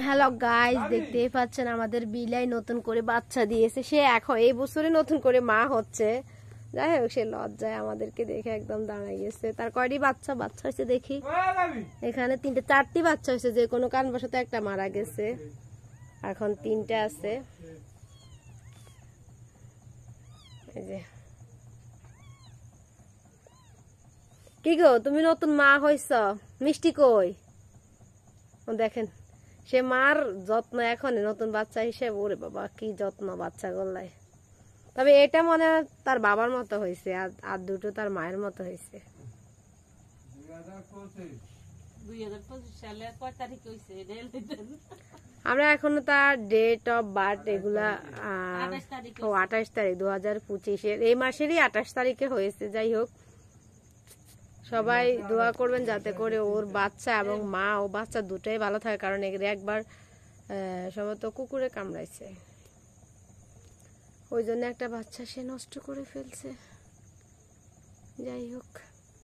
Hello guys, দেখতেই পাচ্ছেন আমাদের বিলাই নতুন করে বাচ্চা দিয়েছে। সে এখন এই বছরে নতুন করে মা হচ্ছে। যাই হোক, সে লজ্জায় আমাদেরকে দেখে একদম দাঁড়াই গেছে। তার কয়টি বাচ্চা হয়েছে দেখি। এখানে 4টি বাচ্চা হয়েছে, যে কোনো কারণবশত একটা মারা গেছে, এখন 3টে আছে। এই যে কি গো, তুমি নতুন মা হইছ? মিষ্টি কই? দেখেন, সে মার যত্ন এখন নতুন বাচ্চা হিসেবে। ওরে বাবা, কি যত্ন বাচ্চা গলায়। তবে এটা মনে হয় তার বাবার মতো হয়েছে, আর দুটো তার মায়ের মতো হয়েছে। আমরা এখনো তার ডেট অফ বার্থ এগুলা 28 তারিখ 2025-এর, এই মাসেরই 28 তারিখে হয়েছে। যাই হোক, সবাই দোয়া করবেন যাতে করে ওর বাচ্চা এবং মা ও বাচ্চা দুটোই ভালো থাকে, কারণ এর একবার সম্ভবত কুকুরে কামড়াইছে, ওই জন্য একটা বাচ্চা সে নষ্ট করে ফেলছে। যাই হোক।